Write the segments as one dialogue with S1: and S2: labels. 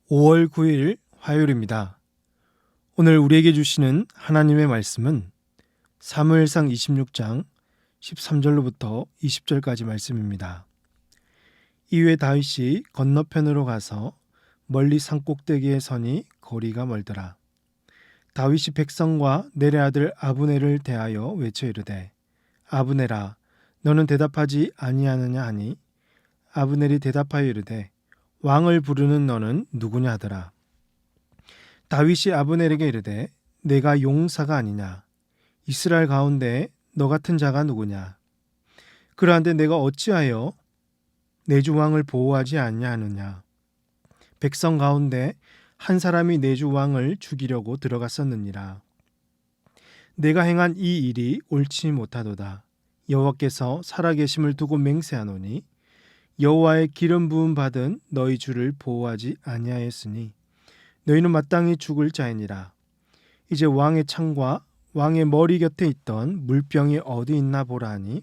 S1: 5월 9일 화요일입니다. 오늘 우리에게 주시는 하나님의 말씀은 사무엘상 26장 13절로부터 20절까지 말씀입니다. 이후에 다윗이 건너편으로 가서 멀리 산꼭대기에 서니 거리가 멀더라. 다윗이 백성과 넬의 아들 아브넬을 대하여 외쳐 이르되 아브넬아 너는 대답하지 아니하느냐 하니 아브넬이 대답하여 이르되 왕을 부르는 너는 누구냐 하더라. 다윗이 아브넬에게 이르되 내가 용사가 아니냐 이스라엘 가운데 너 같은 자가 누구냐 그러한데 내가 어찌하여 내 주 왕을 보호하지 아니하느냐 백성 가운데 한 사람이 내 주 왕을 죽이려고 들어갔었느니라. 내가 행한 이 일이 옳지 못하도다. 여호와께서 살아계심을 두고 맹세하노니 여호와의 기름 부음 받은 너희 주를 보호하지 아니하였으니 너희는 마땅히 죽을 자이니라. 이제 왕의 창과 왕의 머리 곁에 있던 물병이 어디 있나 보라 하니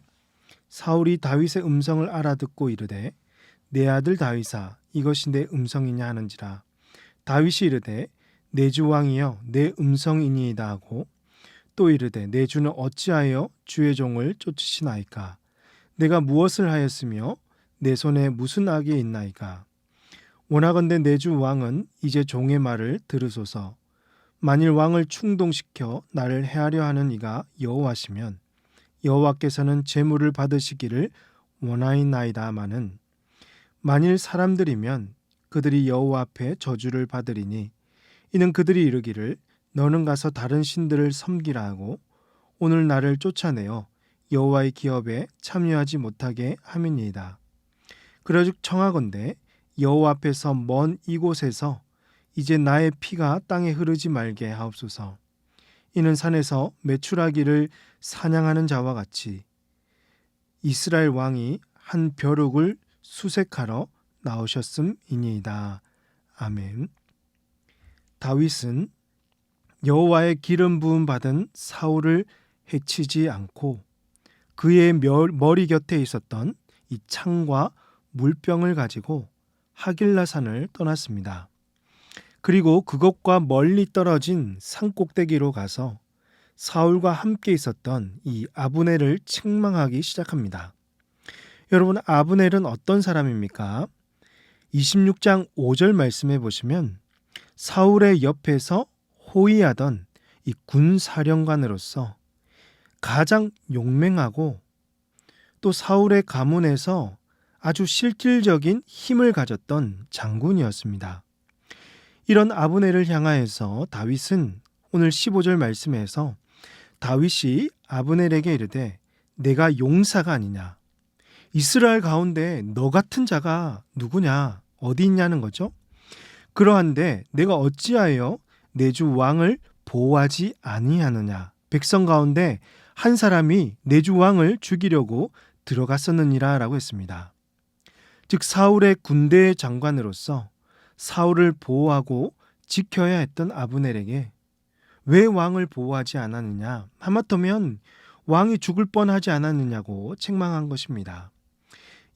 S1: 사울이 다윗의 음성을 알아듣고 이르되 내 아들 다윗아 이것이 내 음성이냐 하는지라. 다윗이 이르되 내 주 왕이여 내 음성이니이다 하고 또 이르되 내 주는 어찌하여 주의 종을 쫓으시나이까. 내가 무엇을 하였으며 내 손에 무슨 악이 있나이까. 원하건대 내 주 왕은 이제 종의 말을 들으소서. 만일 왕을 충동시켜 나를 해하려 하는 이가 여호와시면 여호와께서는 제물을 받으시기를 원하이나이다마는 만일 사람들이면 그들이 여호와 앞에 저주를 받으리니 이는 그들이 이르기를 너는 가서 다른 신들을 섬기라 하고 오늘 나를 쫓아내어 여호와의 기업에 참여하지 못하게 함이니이다. 그러즉 청하건대 여호와 앞에서 먼 이곳에서 이제 나의 피가 땅에 흐르지 말게 하옵소서. 이는 산에서 메추라기를 사냥하는 자와 같이 이스라엘 왕이 한 벼룩을 수색하러 나오셨음이니이다. 아멘. 다윗은 여호와의 기름 부음 받은 사울을 해치지 않고 그의 머리 곁에 있었던 이 창과 물병을 가지고 하길라산을 떠났습니다. 그리고 그것과 멀리 떨어진 산꼭대기로 가서 사울과 함께 있었던 이 아브넬을 책망하기 시작합니다. 여러분, 아브넬은 어떤 사람입니까? 26장 5절 말씀해 보시면 사울의 옆에서 호위하던 이 군사령관으로서 가장 용맹하고 또 사울의 가문에서 아주 실질적인 힘을 가졌던 장군이었습니다. 이런 아브넬을 향하여서 다윗은 오늘 15절 말씀에서 다윗이 아브넬에게 이르되 내가 용사가 아니냐 이스라엘 가운데 너 같은 자가 누구냐 어디 있냐는 거죠. 그러한데 내가 어찌하여 내 주 왕을 보호하지 아니하느냐 백성 가운데 한 사람이 내 주 왕을 죽이려고 들어갔었느니라 라고 했습니다. 즉 사울의 군대 장관으로서 사울을 보호하고 지켜야 했던 아브넬에게 왜 왕을 보호하지 않았느냐 하마터면 왕이 죽을 뻔하지 않았느냐고 책망한 것입니다.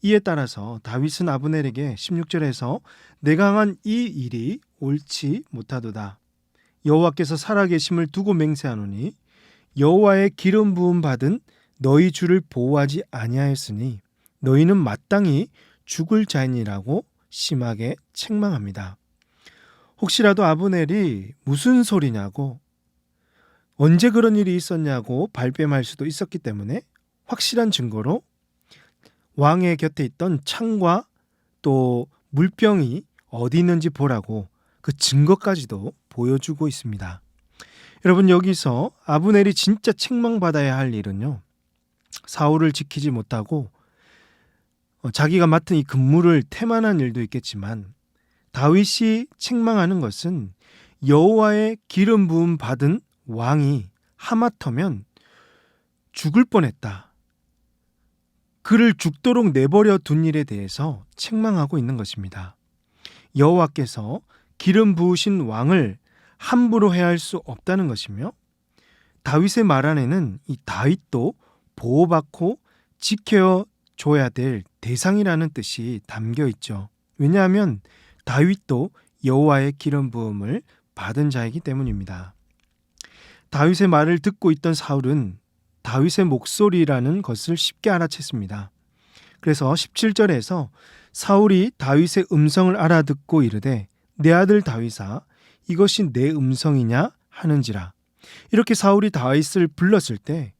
S1: 이에 따라서 다윗은 아브넬에게 16절에서 내가 행한 이 일이 옳지 못하도다. 여호와께서 살아계심을 두고 맹세하노니 여호와의 기름 부음 받은 너희 주를 보호하지 아니하였으니 너희는 마땅히 죽을 자이니라고 심하게 책망합니다. 혹시라도 아브넬이 무슨 소리냐고 언제 그런 일이 있었냐고 발뺌할 수도 있었기 때문에 확실한 증거로 왕의 곁에 있던 창과 또 물병이 어디 있는지 보라고 그 증거까지도 보여주고 있습니다. 여러분, 여기서 아브넬이 진짜 책망받아야 할 일은요, 사울을 지키지 못하고 자기가 맡은 이 근무를 태만한 일도 있겠지만 다윗이 책망하는 것은 여호와의 기름 부음 받은 왕이 하마터면 죽을 뻔했다. 그를 죽도록 내버려 둔 일에 대해서 책망하고 있는 것입니다. 여호와께서 기름 부으신 왕을 함부로 해할 수 없다는 것이며 다윗의 말 안에는 이 다윗도 보호받고 지켜줘야 될 대상이라는 뜻이 담겨 있죠. 왜냐하면 다윗도 여호와의 기름 부음을 받은 자이기 때문입니다. 다윗의 말을 듣고 있던 사울은 다윗의 목소리라는 것을 쉽게 알아챘습니다. 그래서 17절에서 사울이 다윗의 음성을 알아듣고 이르되 내 아들 다윗아 이것이 내 음성이냐 하는지라. 이렇게 사울이 다윗을 불렀을 때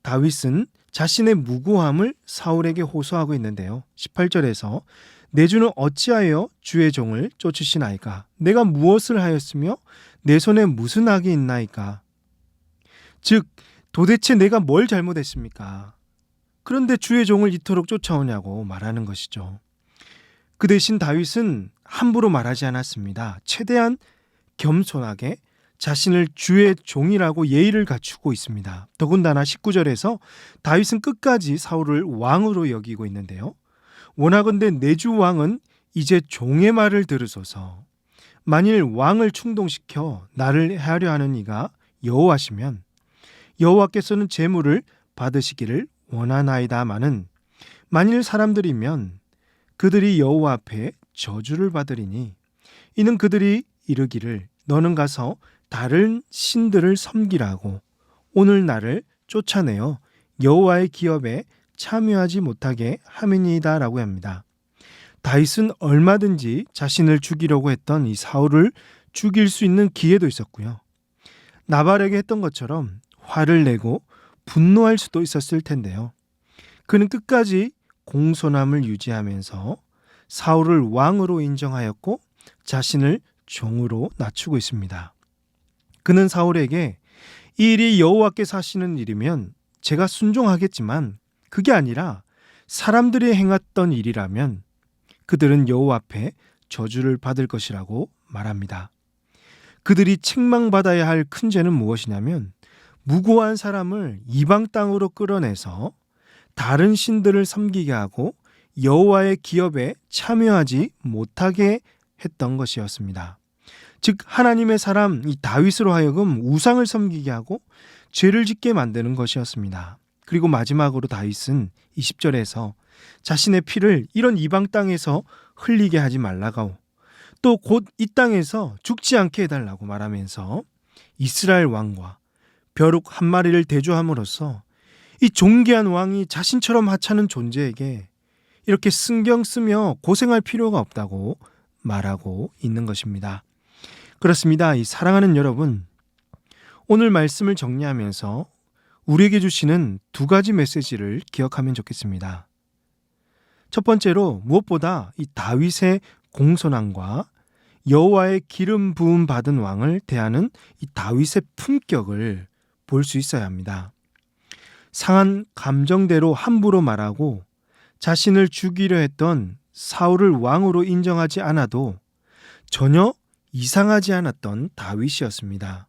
S1: 다윗은 자신의 무고함을 사울에게 호소하고 있는데요. 18절에서 내 주는 어찌하여 주의 종을 쫓으시나이까? 내가 무엇을 하였으며 내 손에 무슨 악이 있나이까? 즉 도대체 내가 뭘 잘못했습니까? 그런데 주의 종을 이토록 쫓아오냐고 말하는 것이죠. 그 대신 다윗은 함부로 말하지 않았습니다. 최대한 겸손하게 자신을 주의 종이라고 예의를 갖추고 있습니다. 더군다나 19절에서 다윗은 끝까지 사울을 왕으로 여기고 있는데요. 원하건대 내 주 왕은 이제 종의 말을 들으소서. 만일 왕을 충동시켜 나를 해하려 하는 이가 여호와시면 여호와께서는 재물을 받으시기를 원하나이다마는 만일 사람들이면 그들이 여호와 앞에 저주를 받으리니 이는 그들이 이르기를 너는 가서 다른 신들을 섬기라고 오늘 나를 쫓아내어 여호와의 기업에 참여하지 못하게 함이니이다라고 합니다. 다윗은 얼마든지 자신을 죽이려고 했던 이 사울을 죽일 수 있는 기회도 있었고요. 나발에게 했던 것처럼 화를 내고 분노할 수도 있었을 텐데요. 그는 끝까지 공손함을 유지하면서 사울을 왕으로 인정하였고 자신을 종으로 낮추고 있습니다. 그는 사울에게 이 일이 여호와께서 하시는 일이면 제가 순종하겠지만 그게 아니라 사람들이 행했던 일이라면 그들은 여호와 앞에 저주를 받을 것이라고 말합니다. 그들이 책망받아야 할 큰 죄는 무엇이냐면 무고한 사람을 이방 땅으로 끌어내서 다른 신들을 섬기게 하고 여호와의 기업에 참여하지 못하게 했던 것이었습니다. 즉 하나님의 사람 이 다윗으로 하여금 우상을 섬기게 하고 죄를 짓게 만드는 것이었습니다. 그리고 마지막으로 다윗은 20절에서 자신의 피를 이런 이방 땅에서 흘리게 하지 말라고 또 곧 이 땅에서 죽지 않게 해달라고 말하면서 이스라엘 왕과 벼룩 한 마리를 대조함으로써 이 존귀한 왕이 자신처럼 하찮은 존재에게 이렇게 신경 쓰며 고생할 필요가 없다고 말하고 있는 것입니다. 그렇습니다. 이 사랑하는 여러분, 오늘 말씀을 정리하면서 우리에게 주시는 두 가지 메시지를 기억하면 좋겠습니다. 첫 번째로 무엇보다 이 다윗의 공손함과 여호와의 기름 부음 받은 왕을 대하는 이 다윗의 품격을 볼 수 있어야 합니다. 상한 감정대로 함부로 말하고 자신을 죽이려 했던 사울을 왕으로 인정하지 않아도 전혀 이상하지 않았던 다윗이었습니다.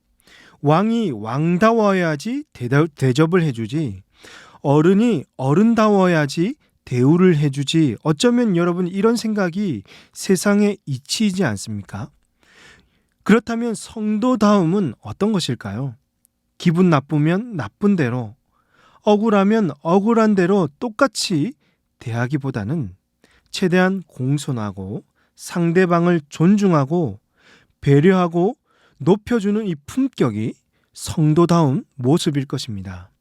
S1: 왕이 왕다워야지 대접을 해주지 어른이 어른다워야지 대우를 해주지 어쩌면 여러분 이런 생각이 세상에 잊히지 않습니까? 그렇다면 성도다움은 어떤 것일까요? 기분 나쁘면 나쁜 대로 억울하면 억울한 대로 똑같이 대하기보다는 최대한 공손하고 상대방을 존중하고 배려하고 높여주는 이 품격이 성도다운 모습일 것입니다.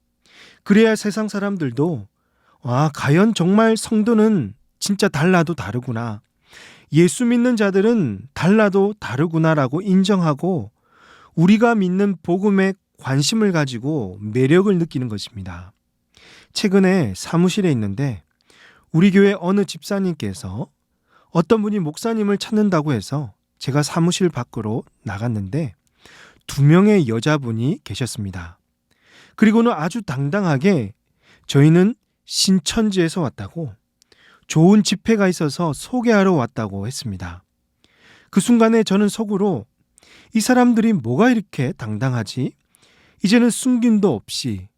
S1: 그래야 세상 사람들도 과연 정말 성도는 진짜 달라도 다르구나. 예수 믿는 자들은 달라도 다르구나라고 인정하고 우리가 믿는 복음에 관심을 가지고 매력을 느끼는 것입니다. 최근에 사무실에 있는데 우리 교회 어느 집사님께서 어떤 분이 목사님을 찾는다고 해서 제가 사무실 밖으로 나갔는데 2명의 여자분이 계셨습니다. 그리고는 아주 당당하게 저희는 신천지에서 왔다고 좋은 집회가 있어서 소개하러 왔다고 했습니다. 그 순간에 저는 속으로 이 사람들이 뭐가 이렇게 당당하지? 이제는 숨김도 없이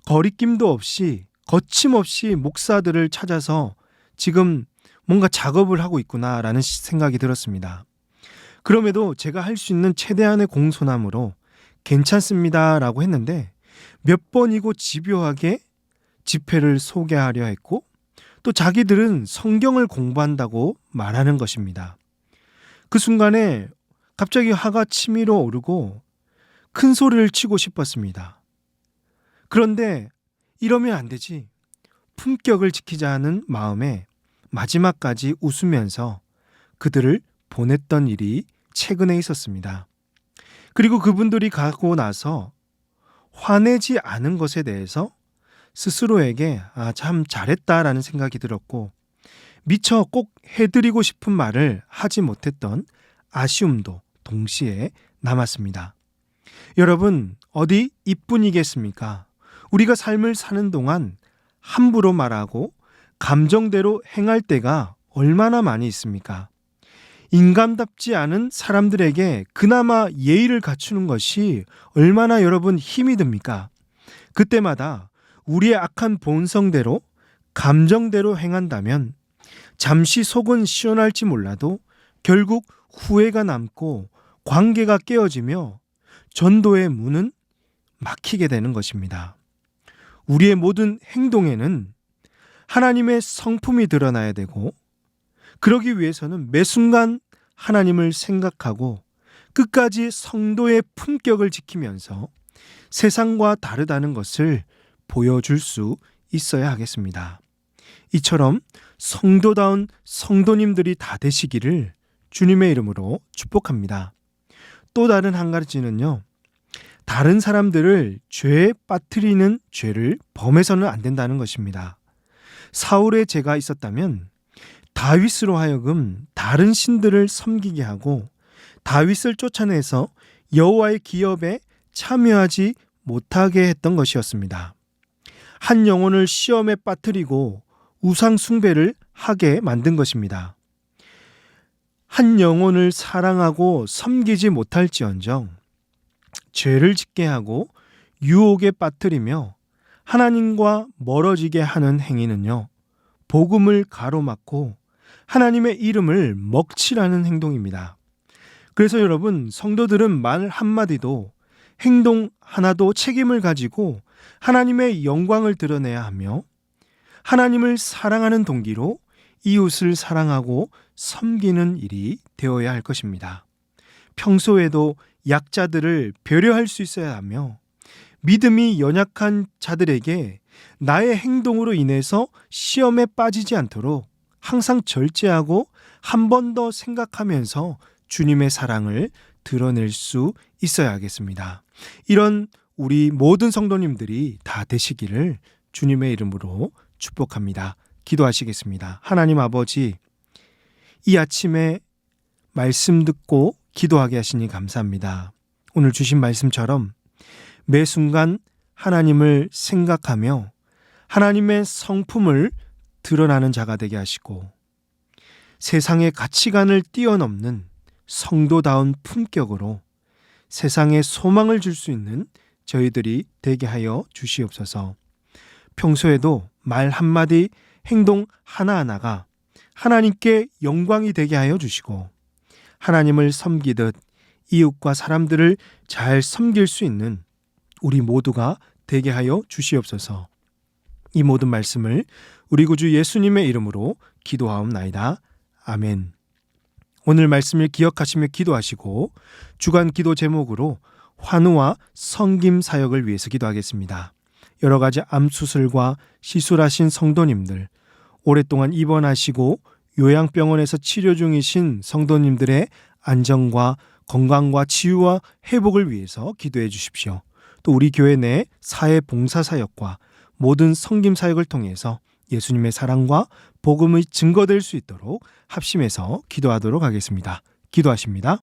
S1: 거리낌도 없이 거침없이 목사들을 찾아서 지금 뭔가 작업을 하고 있구나라는 생각이 들었습니다. 그럼에도 제가 할 수 있는 최대한의 공손함으로 괜찮습니다라고 했는데 몇 번이고 집요하게 집회를 소개하려 했고 또 자기들은 성경을 공부한다고 말하는 것입니다. 그 순간에 갑자기 화가 치밀어 오르고 큰 소리를 치고 싶었습니다. 그런데 이러면 안 되지. 품격을 지키자는 마음에 마지막까지 웃으면서 그들을 보냈던 일이 최근에 있었습니다. 그리고 그분들이 가고 나서 화내지 않은 것에 대해서 스스로에게 참 잘했다라는 생각이 들었고, 미처 꼭 해드리고 싶은 말을 하지 못했던 아쉬움도 동시에 남았습니다. 여러분, 어디 이뿐이겠습니까? 우리가 삶을 사는 동안 함부로 말하고 감정대로 행할 때가 얼마나 많이 있습니까? 인간답지 않은 사람들에게 그나마 예의를 갖추는 것이 얼마나 여러분 힘이 듭니까? 그때마다 우리의 악한 본성대로 감정대로 행한다면 잠시 속은 시원할지 몰라도 결국 후회가 남고 관계가 깨어지며 전도의 문은 막히게 되는 것입니다. 우리의 모든 행동에는 하나님의 성품이 드러나야 되고, 그러기 위해서는 매 순간 하나님을 생각하고 끝까지 성도의 품격을 지키면서 세상과 다르다는 것을 보여줄 수 있어야 하겠습니다. 이처럼 성도다운 성도님들이 다 되시기를 주님의 이름으로 축복합니다. 또 다른 한 가지는요, 다른 사람들을 죄에 빠뜨리는 죄를 범해서는 안 된다는 것입니다. 사울의 죄가 있었다면 다윗으로 하여금 다른 신들을 섬기게 하고 다윗을 쫓아내서 여호와의 기업에 참여하지 못하게 했던 것이었습니다. 한 영혼을 시험에 빠뜨리고 우상 숭배를 하게 만든 것입니다. 한 영혼을 사랑하고 섬기지 못할지언정 죄를 짓게 하고 유혹에 빠뜨리며 하나님과 멀어지게 하는 행위는요, 복음을 가로막고 하나님의 이름을 먹칠하는 행동입니다. 그래서 여러분, 성도들은 말 한마디도 행동 하나도 책임을 가지고 하나님의 영광을 드러내야 하며 하나님을 사랑하는 동기로 이웃을 사랑하고 섬기는 일이 되어야 할 것입니다. 평소에도 약자들을 배려할 수 있어야 하며 믿음이 연약한 자들에게 나의 행동으로 인해서 시험에 빠지지 않도록 항상 절제하고 한 번 더 생각하면서 주님의 사랑을 드러낼 수 있어야 하겠습니다. 이런 우리 모든 성도님들이 다 되시기를 주님의 이름으로 축복합니다. 기도하시겠습니다. 하나님 아버지, 이 아침에 말씀 듣고 기도하게 하시니 감사합니다. 오늘 주신 말씀처럼 매 순간 하나님을 생각하며 하나님의 성품을 드러나는 자가 되게 하시고 세상의 가치관을 뛰어넘는 성도다운 품격으로 세상에 소망을 줄 수 있는 저희들이 되게 하여 주시옵소서. 평소에도 말 한마디, 행동 하나하나가 하나님께 영광이 되게 하여 주시고 하나님을 섬기듯 이웃과 사람들을 잘 섬길 수 있는 우리 모두가 되게 하여 주시옵소서. 이 모든 말씀을 우리 구주 예수님의 이름으로 기도하옵나이다. 아멘. 오늘 말씀을 기억하시며 기도하시고 주간 기도 제목으로 환우와 성김 사역을 위해서 기도하겠습니다. 여러 가지 암 수술과 시술하신 성도님들, 오랫동안 입원하시고 요양병원에서 치료 중이신 성도님들의 안정과 건강과 치유와 회복을 위해서 기도해 주십시오. 또 우리 교회 내 사회 봉사 사역과 모든 성김 사역을 통해서 예수님의 사랑과 복음의 증거될 수 있도록 합심해서 기도하도록 하겠습니다. 기도하십니다.